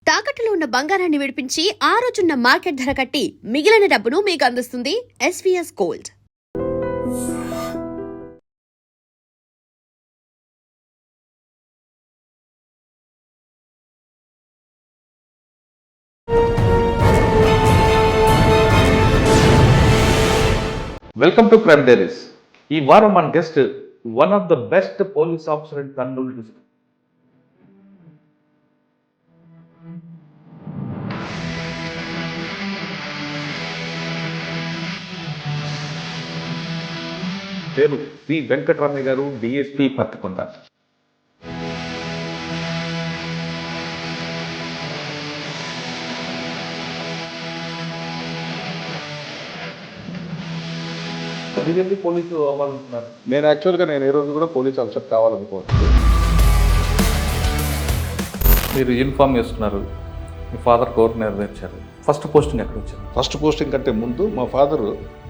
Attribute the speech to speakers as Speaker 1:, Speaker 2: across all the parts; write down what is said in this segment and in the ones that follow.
Speaker 1: తాకట్టులో ఉన్న బంగారాన్ని విడిపించి ఆ రోజున్న మార్కెట్ ధర కట్టి మిగిలిన డబ్బును మీకు అందిస్తుంది SVS gold.
Speaker 2: Welcome to crime diaries. ఈ వారం మన guest one of the best police officer in Kurnool district. పేరు పి వెంకటరామయ్య గారు, డిఎస్పీ పత్తికొండ. మీరెందుకు పోలీసు అవ్వాలనుకున్నారు?
Speaker 3: నేను యాక్చువల్గా ఏ రోజు కూడా పోలీస్ ఆఫీసర్ కావాలనుకోవచ్చు.
Speaker 2: మీరు యూనిఫామ్ వేసుకున్నారు, మీ ఫాదర్ కోరిక నెరవేర్చారు. ఫస్ట్ పోస్టింగ్ ఎక్కడ వచ్చారు?
Speaker 3: ఫస్ట్ పోస్టింగ్ కంటే ముందు మా ఫాదర్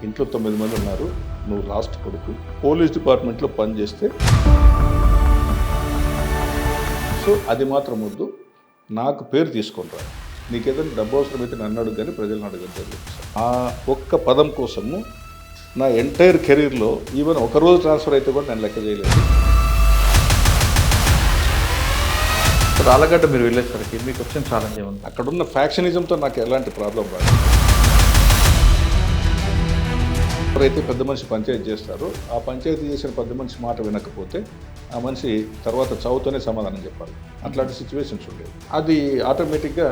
Speaker 3: ఇంట్లో 9 మంది ఉన్నారు, నువ్వు లాస్ట్ కొడుకు, పోలీస్ డిపార్ట్మెంట్లో పనిచేస్తే సో అది మాత్రం వద్దు, నాకు పేరు తీసుకుంటారు, నీకు ఏదైనా డబ్బు అవసరమైతే నన్ను అడుగు కానీ ప్రజలను అడగద్దు. ఆ ఒక్క పదం కోసము నా ఎంటైర్ కెరీర్లో ఈవెన్ ఒకరోజు ట్రాన్స్ఫర్ అయితే కూడా నేను లెక్క చేయలేదు.
Speaker 2: ఆలగడ్డ మీరు వెళ్ళేసరికి మీకు వచ్చిన ఛాలెంజ్ ఏముంది?
Speaker 3: అక్కడున్న ఫ్యాక్షనిజంతో నాకు ఎలాంటి ప్రాబ్లం రాదు. ఎవరైతే పెద్ద మనిషి పంచాయతీ చేస్తారో ఆ పంచాయతీ చేసిన పెద్ద మనిషి మాట వినకపోతే ఆ మనిషి తర్వాత చదువుతూనే సమాధానం చెప్పాలి. అట్లాంటి సిచ్యువేషన్స్ ఉండేవి. అది ఆటోమేటిక్గా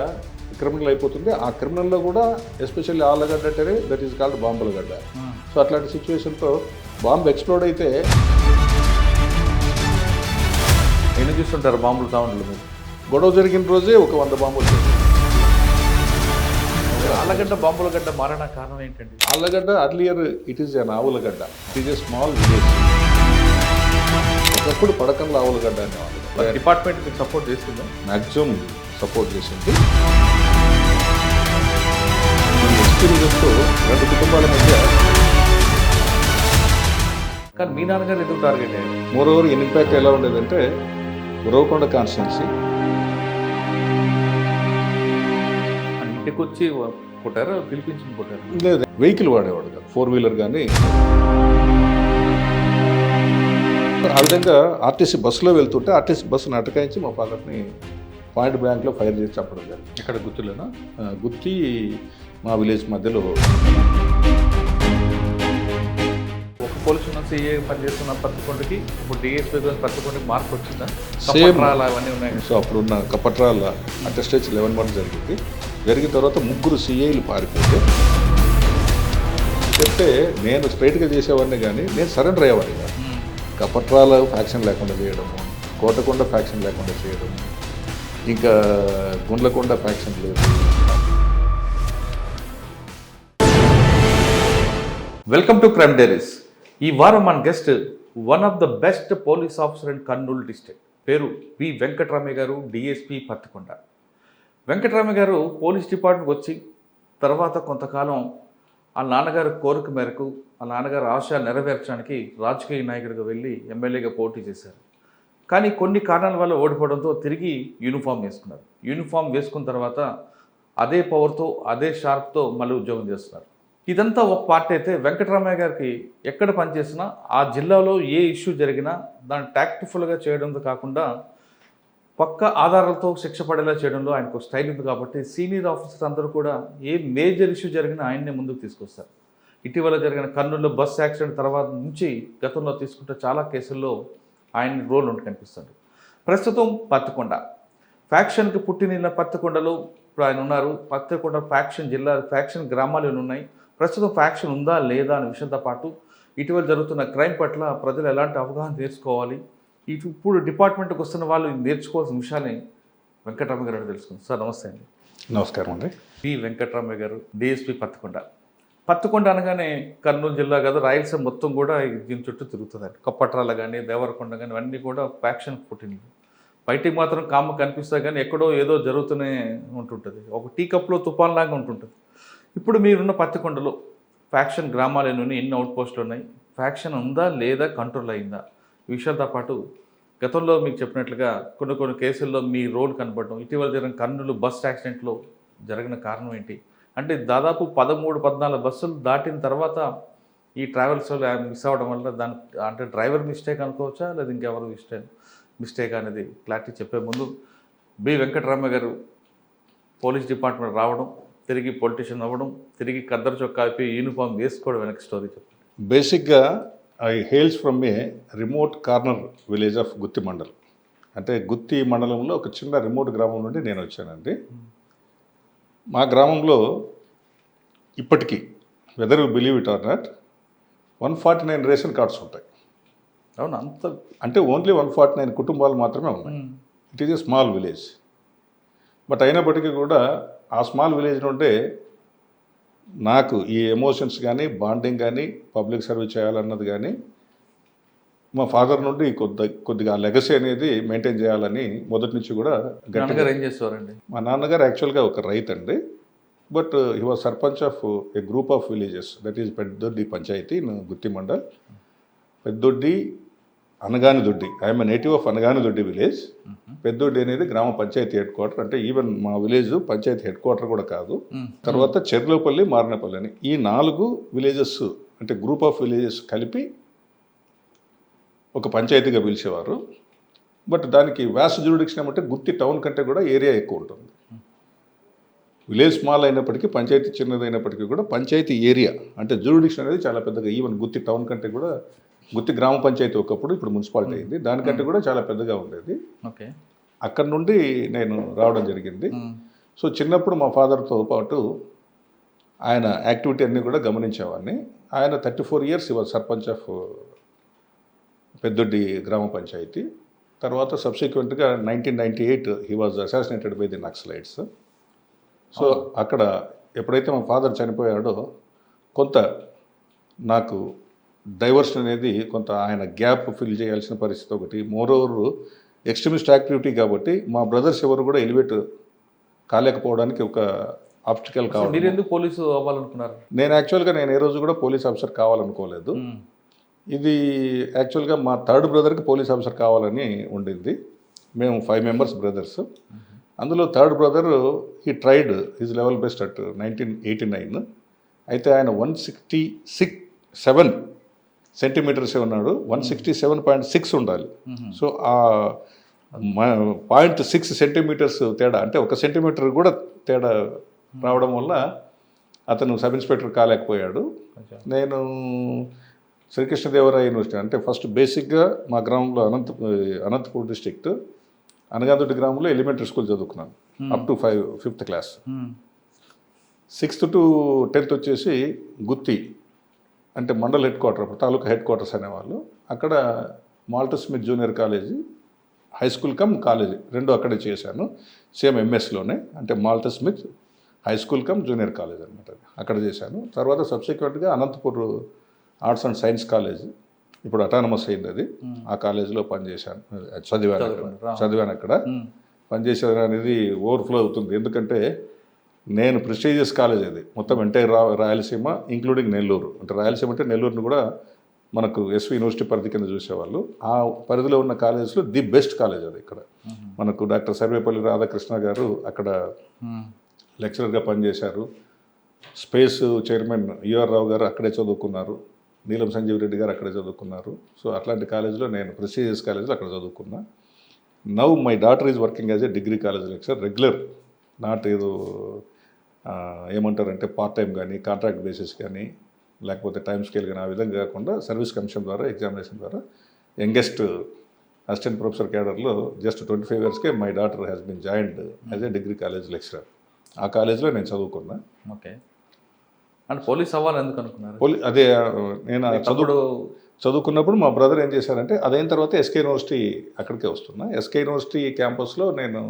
Speaker 3: క్రిమినల్ అయిపోతుంది. ఆ క్రిమినల్లో కూడా ఎస్పెషల్లీ ఆలగడ్డ అంటేనే that is called Bambulagadda. So అట్లాంటి సిచ్యువేషన్తో బాంబు ఎక్స్ప్లోడ్ అయితే
Speaker 2: ఎన్ని చూస్తుంటారు బాంబులు సౌండ్లు? మీరు
Speaker 3: గొడవ జరిగిన రోజే ఒక 100 బాంబులు.
Speaker 2: ఆలగడ్డ బాంబులగడ్డ మారణ కారణం ఏంటండి?
Speaker 3: Allagadda earlier it is an ఆవులగడ్డ, it is a small village. ఒకప్పుడు పడకంలో ఆవులగడ్డ అనేవాళ్ళు.
Speaker 2: డిపార్ట్మెంట్ మీకు సపోర్ట్ చేస్తుందా?
Speaker 3: మ్యాక్సిమం సపోర్ట్ చేసింది. ఈ ఎక్స్పీరియన్స్తో 2 కుటుంబాల మధ్య.
Speaker 2: కానీ మీ నాన్నగారు ఎందుకు టార్గెట్ అయ్యారు?
Speaker 3: మోరోవర్ ఇంపాక్ట్ ఎలా ఉండేదంటే ఉరవకొండ కాన్స్టిట్యున్సీ
Speaker 2: ఇంటికి వచ్చి కొట్టారు, పిలిపించుకుని కొట్టారు?
Speaker 3: లేదు, వెహికల్ వాడేవాడు కాదు, 4 వీలర్ కానీ. ఆ విధంగా ఆర్టీసీ బస్సులో వెళ్తుంటే ఆర్టీసీ బస్సును అటకాయించి మా ఫాదర్ని పాయింట్ బ్లాంక్లో ఫైర్ చేసి చెప్పడం జరిగింది.
Speaker 2: ఇక్కడ గుర్తులేనా?
Speaker 3: గుత్తి మా విలేజ్ మధ్యలో.
Speaker 2: ఒక పోలీసు ఉన్న సిఏ పనిచేస్తున్న పత్తికొండకి ఇప్పుడు డిఎస్పీ పత్తికొండకి మార్క్ వచ్చిందా?
Speaker 3: సేమ్
Speaker 2: అవన్నీ ఉన్నాయి.
Speaker 3: సో అప్పుడున్న కపట్రాల అటెస్టేజ్ 11 మంది జరిగింది. జరిగిన తర్వాత 3 సిఐలు పారిపోతే చెప్తే నేను స్ట్రైట్గా చేసేవాడిని కానీ నేను సరెండర్ అయ్యేవాడిని కాదు. కపట్రాల ఫ్యాక్షన్ లేకుండా చేయడము, కోటకొండ ఫ్యాక్షన్ లేకుండా చేయడము, ఇంకా గుండ్లకొండ ఫ్యాక్షన్ లేదు.
Speaker 2: Welcome to crime diaries. ఈ వారం మన guest one of the best police officer in Kurnool district. పేరు పి వెంకటరామయ్య గారు, డిఎస్పీ పత్తికొండ. వెంకటరామయ్య గారు పోలీస్ డిపార్ట్మెంట్కి వచ్చి తర్వాత కొంతకాలం ఆ నాన్నగారి కోరిక మేరకు ఆ నాన్నగారి ఆశయాలు నెరవేర్చడానికి రాజకీయ నాయకుడిగా వెళ్ళి ఎమ్మెల్యేగా పోటీ చేశారు. కానీ కొన్ని కారణాల వల్ల ఓడిపోవడంతో తిరిగి యూనిఫామ్ వేసుకున్నారు. యూనిఫామ్ వేసుకున్న తర్వాత అదే పవర్తో అదే షార్ప్తో మళ్ళీ ఉద్యోగం చేస్తున్నారు. ఇదంతా ఒక పార్ట్ అయితే, వెంకటరామయ్య గారికి ఎక్కడ పనిచేసినా ఆ జిల్లాలో ఏ ఇష్యూ జరిగినా దాన్ని టాక్ట్ఫుల్గా చేయడంతో కాకుండా పక్క ఆధారాలతో శిక్ష పడేలా చేయడంలో ఆయనకు స్టైల్ ఉంది. కాబట్టి సీనియర్ ఆఫీసర్స్ అందరూ కూడా ఏ మేజర్ ఇష్యూ జరిగినా ఆయన్నే ముందుకు తీసుకొస్తారు. ఇటీవల జరిగిన కర్నూలులో బస్ యాక్సిడెంట్ తర్వాత నుంచి గతంలో తీసుకుంటే చాలా కేసుల్లో ఆయన రోల్ ఉండి కనిపిస్తుంది. ప్రస్తుతం పత్తికొండ ఫ్యాక్షన్కి పుట్టిన పత్తికొండలో ఇప్పుడు ఆయన ఉన్నారు. పత్తికొండ ఫ్యాక్షన్ జిల్లా ఫ్యాక్షన్ గ్రామాలు ఉన్నాయి. ప్రస్తుతం ఫ్యాక్షన్ ఉందా లేదా అనే విషయంతో పాటు ఇటీవల జరుగుతున్న క్రైమ్ పట్ల ప్రజలు ఎలాంటి అవగాహన నేర్చుకోవాలి, ఇప్పుడు డిపార్ట్మెంట్కి వస్తున్న వాళ్ళు నేర్చుకోవాల్సిన విషయాన్ని వెంకటరామయ్య గారు తెలుసుకుంది. సార్ నమస్తే అండి.
Speaker 3: నమస్కారం అండి.
Speaker 2: పి వెంకటరామయ్య గారు, డిఎస్పీ పత్తికొండ. పత్తికొండ అనగానే కర్నూలు జిల్లా కాదు, రాయలసీమ మొత్తం కూడా దీని చుట్టూ తిరుగుతుందండి. కప్పట్రాల కానీ దేవరకొండ కానీ అన్నీ కూడా ఫ్యాక్షన్ పుట్టినవి. బయటికి మాత్రం కామ కనిపిస్తా కానీ ఎక్కడో ఏదో జరుగుతూనే ఉంటుంటుంది. ఒక టీ కప్లో తుఫాన్లాగా ఉంటుంటుంది. ఇప్పుడు మీరున్న పత్తికొండలో ఫ్యాక్షన్ గ్రామాలు ఎన్ని అవుట్ పోస్టులు ఉన్నాయి, ఫ్యాక్షన్ ఉందా లేదా, కంట్రోల్ అయిందా, ఈ విషయాలతో పాటు గతంలో మీకు చెప్పినట్లుగా కొన్ని కేసుల్లో మీ రోల్ కనపడడం, ఇటీవల జరిగిన కర్నూలు బస్ యాక్సిడెంట్లో జరిగిన కారణం ఏంటి? అంటే దాదాపు 13-14 బస్సులు దాటిన తర్వాత ఈ ట్రావెల్స్ మిస్ అవ్వడం వల్ల అంటే డ్రైవర్ మిస్టేక్ అనుకోవచ్చా, లేదా ఇంకెవరు మిస్టేక్ అనేది క్లారిటీ చెప్పే ముందు బి వెంకటరామయ్య గారు పోలీస్ డిపార్ట్మెంట్ రావడం, తిరిగి పొలిటీషియన్ అవ్వడం, తిరిగి కద్దరు చొక్కా అయిపోయి యూనిఫామ్ వేసుకోవడం వెనక్కి స్టోరీ చెప్పండి.
Speaker 3: బేసిక్గా I hails from a remote corner village of Gutti mandal. అంటే గుత్తి మండలంలో ఒక చిన్న రిమోట్ గ్రామం నుండి నేను వచ్చానండి. మా గ్రామంలో ఇప్పటికీ whether you believe it or not 149 ration cards ఉంటాయి.
Speaker 2: అవును, అంత
Speaker 3: అంటే ఓన్లీ 149 కుటుంబాలు మాత్రమే ఉన్నాయి. It is a small village. But అయినప్పటికీ కూడా ఆ స్మాల్ విలేజ్ నుండే నాకు ఈ ఎమోషన్స్ కానీ, బాండింగ్ కానీ, పబ్లిక్ సర్వీస్ చేయాలన్నది కానీ మా ఫాదర్ నుండి కొద్దిగా ఆ లెగసీ అనేది మెయింటైన్ చేయాలని మొదటి నుంచి కూడా
Speaker 2: నాన్నగారు ఏం చేసేవారండి?
Speaker 3: మా నాన్నగారు యాక్చువల్గా ఒక రైతు అండి. But he was sarpanch of a group of villages, that is Peddoddi panchayati in Gutti mandal. Peddoddi Anaganidoddi, I'm native of Anaganidoddi village. Peddoddi అనేది గ్రామ పంచాయతీ హెడ్ క్వార్టర్. అంటే ఈవెన్ మా విలేజ్ పంచాయతీ హెడ్ క్వార్టర్ కూడా కాదు. తర్వాత చెర్లోపల్లి, మారినపల్లి అని ఈ 4 విలేజెస్, అంటే గ్రూప్ ఆఫ్ విలేజెస్ కలిపి ఒక పంచాయతీగా పిలిచేవారు. బట్ దానికి వ్యాస్ట్ జ్యూరిడిక్షన్ ఏమంటే గుత్తి టౌన్ కంటే కూడా ఏరియా ఎక్కువ ఉంటుంది. విలేజ్ స్మాల్ అయినప్పటికీ, పంచాయతీ చిన్నదైనప్పటికీ కూడా పంచాయతీ ఏరియా అంటే జ్యూరిడిక్షన్ అనేది చాలా పెద్దగా, ఈవెన్ గుత్తి టౌన్ కంటే కూడా, గుత్తి గ్రామ పంచాయతీ ఒకప్పుడు, ఇప్పుడు మున్సిపాలిటీ అయింది, దానికంటే కూడా చాలా పెద్దగా ఉండేది.
Speaker 2: ఓకే,
Speaker 3: అక్కడ నుండి నేను రావడం జరిగింది. సో చిన్నప్పుడు మా ఫాదర్తో పాటు ఆయన యాక్టివిటీ అన్నీ కూడా గమనించేవాడిని. ఆయన 34 years was sarpanch of Peddoddi గ్రామ పంచాయతీ. తర్వాత సబ్సిక్వెంట్గా 1998 he was assassinated by the Naxalites. So అక్కడ ఎప్పుడైతే మా ఫాదర్ చనిపోయాడో కొంత నాకు డైవర్షన్ అనేది, కొంత ఆయన గ్యాప్ ఫిల్ చేయాల్సిన పరిస్థితి ఒకటి. మోరోవర్ ఎక్స్ట్రీమిస్ట్ యాక్టివిటీ కాబట్టి మా బ్రదర్స్ ఎవరు కూడా ఎలివేట్ కాలేకపోవడానికి ఒక ఆబ్స్టికల్ కావాలి.
Speaker 2: మీరు ఎందుకు పోలీసు అవ్వాలనుకున్నారు?
Speaker 3: నేను యాక్చువల్గా ఏ రోజు కూడా పోలీస్ ఆఫీసర్ కావాలనుకోలేదు. ఇది యాక్చువల్గా మా థర్డ్ బ్రదర్కి పోలీస్ ఆఫీసర్ కావాలని ఉండింది. మేము 5 మెంబర్స్ బ్రదర్స్. అందులో third brother he tried his level best at 1989. అయితే ఆయన 167 సెంటీమీటర్సే ఉన్నాడు. 167.6 ఉండాలి. సో ఆ 0.6 సెంటీమీటర్స్ తేడా, అంటే 1 సెంటీమీటర్ కూడా తేడా రావడం వల్ల అతను సబ్ ఇన్స్పెక్టర్ కాలేకపోయాడు. నేను శ్రీకృష్ణదేవరాయ యూనివర్సిటీ, అంటే ఫస్ట్ బేసిక్గా మా గ్రామంలో అనంతపూర్ డిస్ట్రిక్ట్ అనగాదొడ్డి గ్రామంలో ఎలిమెంటరీ స్కూల్ చదువుకున్నాను up to 5th class. 6th to 10th వచ్చేసి గుత్తి, అంటే మండల్ హెడ్ క్వార్టర్, అప్పుడు తాలూకా హెడ్ క్వార్టర్స్ అనేవాళ్ళు. అక్కడ Malter Smith junior college, high school cum college రెండు అక్కడే చేశాను. సేమ్ ఎంఎస్లోనే, అంటే Malter Smith high school cum junior college అనమాట, అక్కడ చేశాను. తర్వాత సబ్సిక్వెంట్గా Anantapur arts and science college, ఇప్పుడు అటానమస్ అయింది అది, ఆ కాలేజీలో పనిచేశాను, చదివాను అక్కడ. పనిచేసేది అనేది ఓవర్ఫ్లో అవుతుంది, ఎందుకంటే నేను ప్రెస్టీజియస్ కాలేజ్ అది, మొత్తం ఎంటైర్ రాయలసీమ ఇంక్లూడింగ్ నెల్లూరు. అంటే రాయలసీమ అంటే నెల్లూరుని కూడా మనకు ఎస్వి యూనివర్సిటీ పరిధి కింద చూసేవాళ్ళు. ఆ పరిధిలో ఉన్న కాలేజెస్లో ది బెస్ట్ కాలేజ్ అది. ఇక్కడ మనకు డాక్టర్ సర్వేపల్లి రాధాకృష్ణ గారు అక్కడ లెక్చరర్గా పనిచేశారు. స్పేస్ చైర్మన్ యుఆర్ రావు గారు అక్కడే చదువుకున్నారు. నీలం సంజీవ్ రెడ్డి గారు అక్కడే చదువుకున్నారు. సో అట్లాంటి కాలేజీలో నేను ప్రెస్టీజియస్ కాలేజీలో అక్కడ చదువుకున్నా. Now my daughter is working as a degree college lecture, regular, not ఏదో ఏమంటారంటే పార్ట్ టైం కానీ, కాంట్రాక్ట్ బేసిస్ కానీ, లేకపోతే టైం స్కేల్ కానీ, ఆ విధంగా కాకుండా సర్వీస్ కమిషన్ ద్వారా, ఎగ్జామినేషన్ ద్వారా యంగెస్ట్ అసిస్టెంట్ ప్రొఫెసర్ క్యాడర్లో జస్ట్ 25 ఇయర్స్కే my daughter has been joined as a degree college lecturer. ఆ కాలేజ్లో నేను చదువుకున్నా.
Speaker 2: ఓకే, అంటే పోలీస్ అవ్వాలి ఎందుకు అనుకున్నారు?
Speaker 3: అదే నేను చదువుకున్నప్పుడు మా బ్రదర్ ఏం చేశారంటే, అదైన తర్వాత ఎస్కే యూనివర్సిటీ అక్కడికే వస్తున్నా. ఎస్కే యూనివర్సిటీ క్యాంపస్లో నేను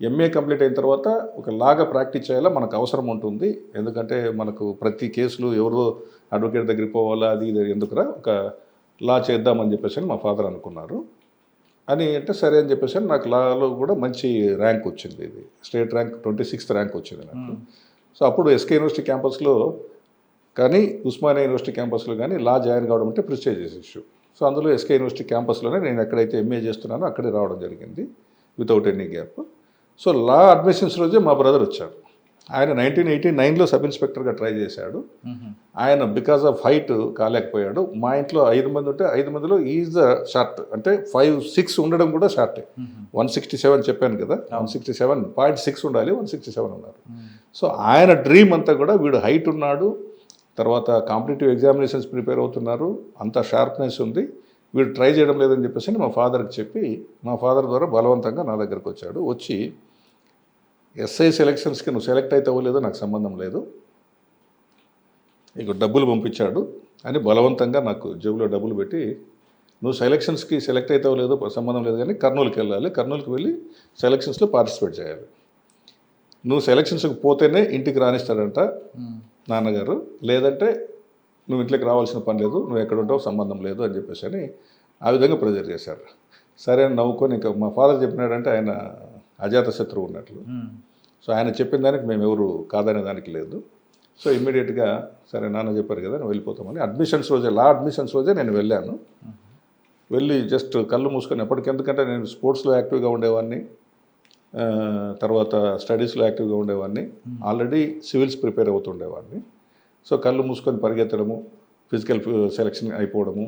Speaker 3: ఎంఏ కంప్లీట్ అయిన తర్వాత ఒక లాగా ప్రాక్టీస్ చేయాలా, మనకు అవసరం ఉంటుంది. ఎందుకంటే మనకు ప్రతి కేసులు ఎవరో అడ్వకేట్ దగ్గరికి పోవాలా, అది ఇది ఎందుకురా, ఒక లా చేద్దామని చెప్పేసి మా ఫాదర్ అనుకున్నారు. అని అంటే సరే అని చెప్పేసి నాకు లాలో కూడా మంచి ర్యాంక్ వచ్చింది. ఇది స్టేట్ ర్యాంక్ 26th ర్యాంక్ వచ్చింది నాకు. సో అప్పుడు ఎస్కే యూనివర్సిటీ క్యాంపస్లో కానీ, ఉస్మానియా యూనివర్సిటీ క్యాంపస్లో కానీ లా జాయిన్ కావడం అంటే ప్రెస్టీజియస్ ఇష్యూ. సో అందులో ఎస్కే యూనివర్సిటీ క్యాంపస్లోనే నేను ఎక్కడైతే ఎంఏ చేస్తున్నానో అక్కడే రావడం జరిగింది వితౌట్ ఎనీ గ్యాప్. సో లా అడ్మిషన్స్ రోజే మా బ్రదర్ వచ్చాడు. ఆయన 1989లో సబ్ ఇన్స్పెక్టర్గా ట్రై చేశాడు. ఆయన బికాజ్ ఆఫ్ హైట్ కాలేకపోయాడు. మా ఇంట్లో 5 మంది ఉంటే 5 మందిలో ఈజ్ ద షార్ట్, అంటే 5'6" ఉండడం కూడా షార్టే. 167 చెప్పాను కదా, 167.6 ఉండాలి, 167 ఉన్నారు. సో ఆయన డ్రీమ్ అంతా కూడా వీడు హైట్ ఉన్నాడు, తర్వాత కాంపిటేటివ్ ఎగ్జామినేషన్స్ ప్రిపేర్ అవుతున్నారు, అంత షార్ప్నెస్ ఉంది, వీడు ట్రై చేయడం లేదని చెప్పేసి మా ఫాదర్కి చెప్పి మా ఫాదర్ ద్వారా బలవంతంగా నా దగ్గరకు వచ్చాడు. వచ్చి ఎస్ఐ సెలక్షన్స్కి నువ్వు సెలెక్ట్ అవుతావో లేదో నాకు సంబంధం లేదు, నీకు డబ్బులు పంపించాడు అని బలవంతంగా నాకు జేబులో డబ్బులు పెట్టి, నువ్వు సెలక్షన్స్కి సెలెక్ట్ అవుతావో లేదో సంబంధం లేదు కానీ కర్నూలుకి వెళ్ళాలి, కర్నూలుకి వెళ్ళి సెలక్షన్స్లో పార్టిసిపేట్ చేయాలి, నువ్వు సెలక్షన్స్కి పోతేనే ఇంటికి రానిస్తాడంట నాన్నగారు, లేదంటే నువ్వు ఇంట్లోకి రావాల్సిన పని లేదు, నువ్వు ఎక్కడ ఉంటావు సంబంధం లేదు అని చెప్పేసి అని ఆ విధంగా ప్రెజర్ చేశారు. సరే అని నవ్వుకొని ఇంకా మా ఫాదర్ చెప్పినాడంటే ఆయన అజాత శత్రువు ఉన్నట్లు. సో ఆయన చెప్పిన దానికి మేము ఎవరు కాదనే దానికి లేదు. సో ఇమ్మీడియట్గా సరే నాన్న చెప్పారు కదా నేను వెళ్ళిపోతామని అడ్మిషన్స్ రోజే, లా అడ్మిషన్స్ రోజే నేను వెళ్ళాను. వెళ్ళి జస్ట్ కళ్ళు మూసుకొని ఎప్పటికెందుకంటే నేను స్పోర్ట్స్లో యాక్టివ్గా ఉండేవాడిని, తర్వాత స్టడీస్లో యాక్టివ్గా ఉండేవాడిని, ఆల్రెడీ సివిల్స్ ప్రిపేర్ అవుతుండేవాడిని. సో కళ్ళు మూసుకొని పరిగెత్తడము, ఫిజికల్ సెలక్షన్ అయిపోవడము,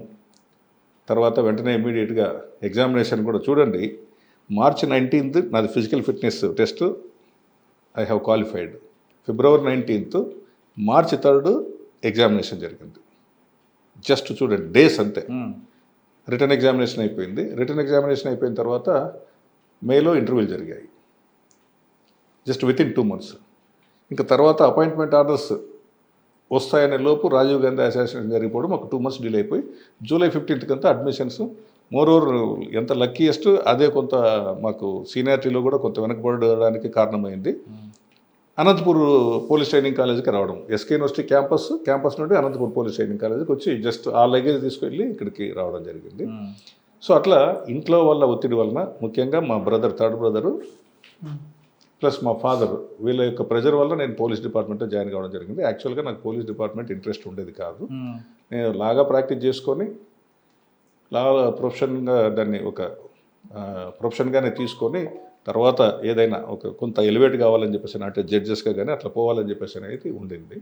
Speaker 3: తర్వాత వెంటనే ఇమ్మీడియట్గా ఎగ్జామినేషన్ కూడా చూడండి. March 19th నాది physical fitness test, I have qualified. February 19th, March 3rd examination జరిగింది. జస్ట్ చూడండి డేస్ అంతే. రిటర్న్ ఎగ్జామినేషన్ అయిపోయింది. రిటర్న్ ఎగ్జామినేషన్ అయిపోయిన తర్వాత మేలో ఇంటర్వ్యూలు జరిగాయి, జస్ట్ వితిన్ 2 months. ఇంకా తర్వాత అపాయింట్మెంట్ ఆర్డర్స్ వస్తాయనే లోపు రాజీవ్ గాంధీ అసాసినేషన్ జరిగిపోవడం ఒక 2 months డిలే అయిపోయి July 15th అంతా అడ్మిషన్స్. మోరోవర్ ఎంత లక్కీయెస్ట్ అదే కొంత మాకు సీనియారిటీలో కూడా కొంత వెనకబడడానికి కారణమైంది. అనంతపూర్ పోలీస్ ట్రైనింగ్ కాలేజీకి రావడం, ఎస్కే యూనివర్సిటీ క్యాంపస్ నుండి అనంతపూర్ పోలీస్ ట్రైనింగ్ కాలేజీకి వచ్చి జస్ట్ ఆ లగేజ్ తీసుకెళ్ళి ఇక్కడికి రావడం జరిగింది. సో అట్లా ఇంట్లో వాళ్ళ ఒత్తిడి వలన, ముఖ్యంగా మా బ్రదర్, థర్డ్ బ్రదరు ప్లస్ మా ఫాదర్, వీళ్ళ యొక్క ప్రెజర్ వల్ల నేను పోలీస్ డిపార్ట్మెంట్లో జాయిన్ కావడం జరిగింది. యాక్చువల్గా నాకు పోలీస్ డిపార్ట్మెంట్ ఇంట్రెస్ట్ ఉండేది కాదు. నేను లాగా ప్రాక్టీస్ చేసుకొని లా ప్రొఫెషన్గా దాన్ని ఒక ప్రొఫెషన్గానే తీసుకొని తర్వాత ఏదైనా ఒక కొంత ఎలివేట్ కావాలని చెప్పేసి అంటే జడ్జెస్గా కానీ అట్లా పోవాలని చెప్పేసి అనేది ఉండింది.